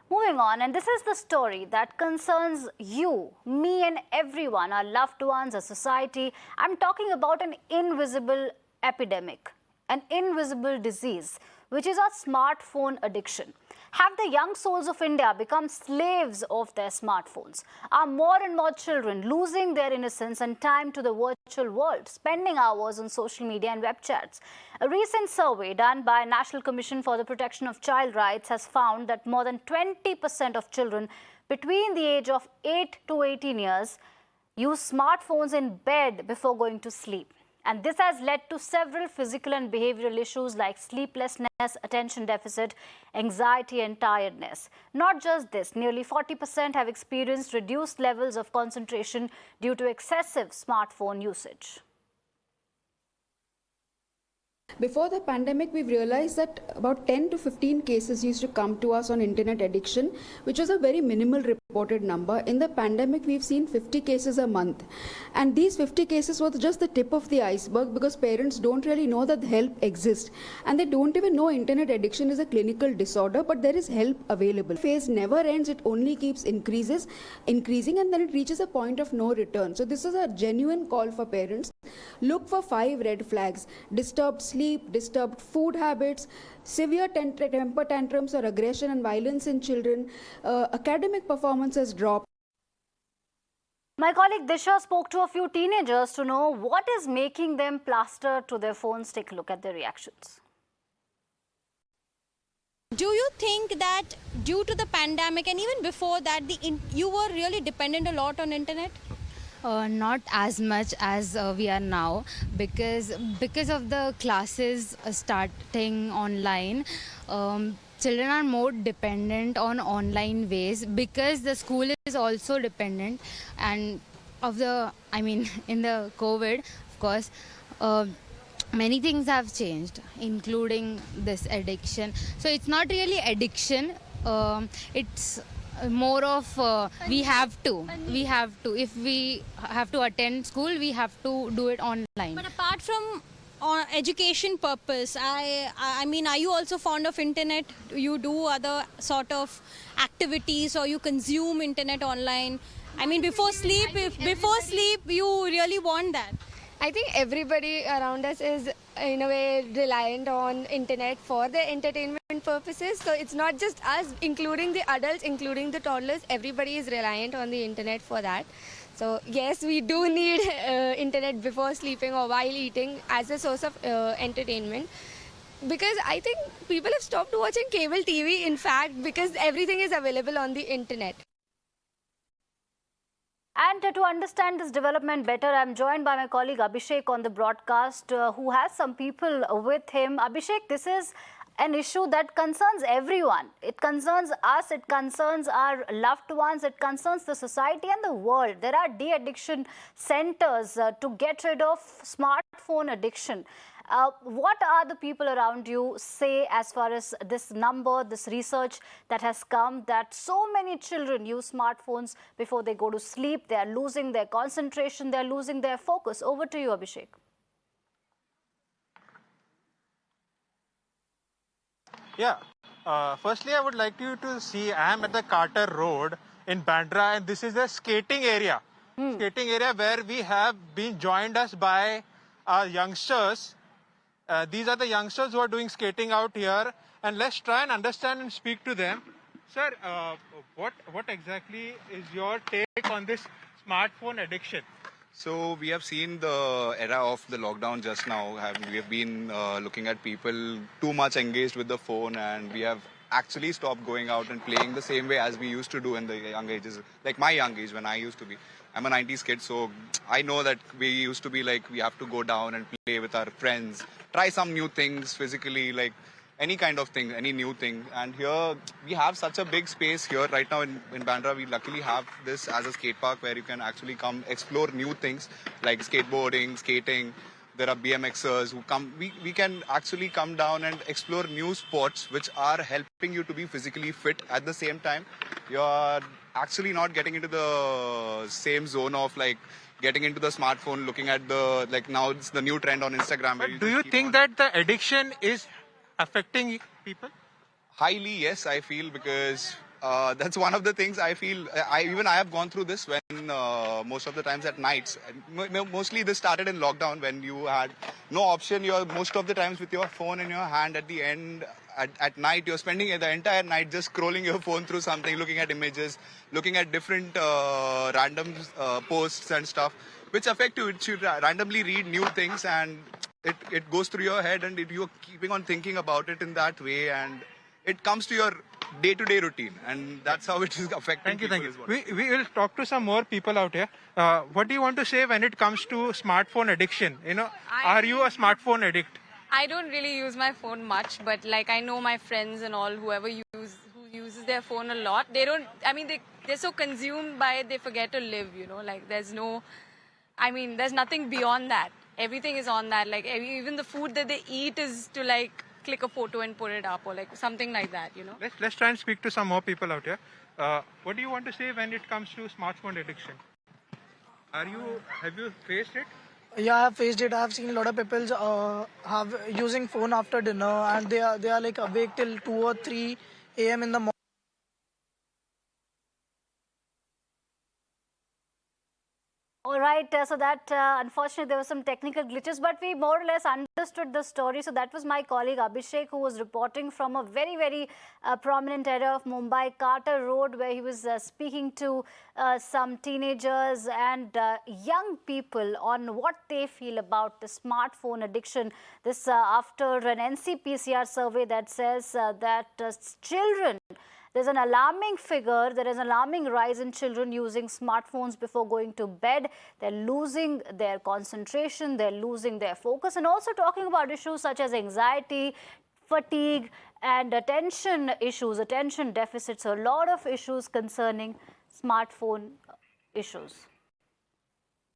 Moving on, and this is the story that concerns you, me and everyone, our loved ones, our society. I'm talking about an invisible epidemic, an invisible disease, which is our smartphone addiction. Have the young souls of India become slaves of their smartphones? Are more and more children losing their innocence and time to the virtual world, spending hours on social media and web chats? A recent survey done by National Commission for the Protection of Child Rights has found that more than 20% of children between the age of 8 to 18 years use smartphones in bed before going to sleep. And this has led to several physical and behavioral issues like sleeplessness, attention deficit, anxiety and tiredness. Not just this, nearly 40% have experienced reduced levels of concentration due to excessive smartphone usage. Before the pandemic, we've realized that about 10 to 15 cases used to come to us on internet addiction, which was a very minimal reported number. In the pandemic, we've seen 50 cases a month. And these 50 cases were just the tip of the iceberg because parents don't really know that help exists. And they don't even know internet addiction is a clinical disorder, but there is help available. The phase never ends, it only keeps increasing, and then it reaches a point of no return. So this is a genuine call for parents. Look for 5 red flags: disturbed sleep, disturbed food habits, severe temper tantrums or aggression and violence in children, academic performance has dropped. My colleague Disha spoke to a few teenagers to know what is making them plaster to their phones. Take a look at their reactions. Do you think that due to the pandemic and even before that, you were really dependent a lot on internet? Not as much as we are now because of the classes starting online. Children are more dependent on online ways because the school is also dependent, and in the COVID, of course, many things have changed, including this addiction. So it's not really addiction. It's more of we have to if we have to attend school, we have to do it online. But apart from education purpose, I mean, are you also fond of internet? You do other sort of activities or you consume internet online? I mean, before sleep you really want that. I think everybody around us is in a way reliant on internet for their entertainment purposes. So it's not just us, including the adults, including the toddlers. Everybody is reliant on the internet for that. So yes, we do need internet before sleeping or while eating as a source of entertainment. Because I think people have stopped watching cable TV, in fact, because everything is available on the internet. And to understand this development better, I'm joined by my colleague Abhishek on the broadcast, who has some people with him. Abhishek, this is an issue that concerns everyone. It concerns us, it concerns our loved ones, it concerns the society and the world. There are de-addiction centers to get rid of smartphone addiction. What are the people around you say as far as this number, this research that has come, that so many children use smartphones before they go to sleep, they are losing their concentration, they are losing their focus? Over to you, Abhishek. Yeah, firstly I would like you to see I am at the Carter Road in Bandra, and this is the skating area. Skating area where we have been joined us by our youngsters. These are the youngsters who are doing skating out here, and let's try and understand and speak to them. Sir, what exactly is your take on this smartphone addiction? So we have seen the era of the lockdown just now. We have been looking at people too much engaged with the phone, and we have actually stopped going out and playing the same way as we used to do in the young ages, like my young age when I used to be. I'm a 90s kid, so I know that we used to be like, we have to go down and play with our friends, try some new things physically, like any kind of thing, any new thing. And here we have such a big space here right now in Bandra. We luckily have this as a skate park where you can actually come explore new things like skateboarding, skating. There are BMXers who come. We can actually come down and explore new sports which are helping you to be physically fit. At the same time, you're actually not getting into the same zone of like getting into the smartphone, looking at the, like now it's the new trend on Instagram. But do you think that the addiction is affecting people? Highly, yes, I feel, because that's one of the things I feel. I have gone through this when most of the times at nights. Mostly this started in lockdown when you had no option. You're most of the times with your phone in your hand. At the end, at night, you're spending the entire night just scrolling your phone through something, looking at images, looking at different random posts and stuff, which affect you. You randomly read new things and it goes through your head, and you're keeping on thinking about it in that way, and it comes to your day-to-day routine, and that's how it is affecting Thank you. people. We will talk to some more people out here. What do you want to say when it comes to smartphone addiction? Are you a smartphone addict? I don't really use my phone much, but like I know my friends and all, who uses their phone a lot, they don't, I mean, they're so consumed by it, they forget to live, like there's nothing beyond that. Everything is on that, like even the food that they eat is to like click a photo and put it up or like something like that, Let's try and speak to some more people out here. What do you want to say when it comes to smartphone addiction? Have you faced it? Yeah, I have faced it. I have seen a lot of people have using phone after dinner, and they are like awake till 2 or 3 a.m. in the morning. All right, so that unfortunately there were some technical glitches, but we more or less understood the story. So that was my colleague Abhishek, who was reporting from a very, very prominent area of Mumbai, Carter Road, where he was speaking to some teenagers and young people on what they feel about the smartphone addiction. This after an NCPCR survey that says that children, there's an alarming figure, there is an alarming rise in children using smartphones before going to bed. They're losing their concentration, they're losing their focus, and also talking about issues such as anxiety, fatigue, and attention issues, attention deficits. So a lot of issues concerning smartphone issues.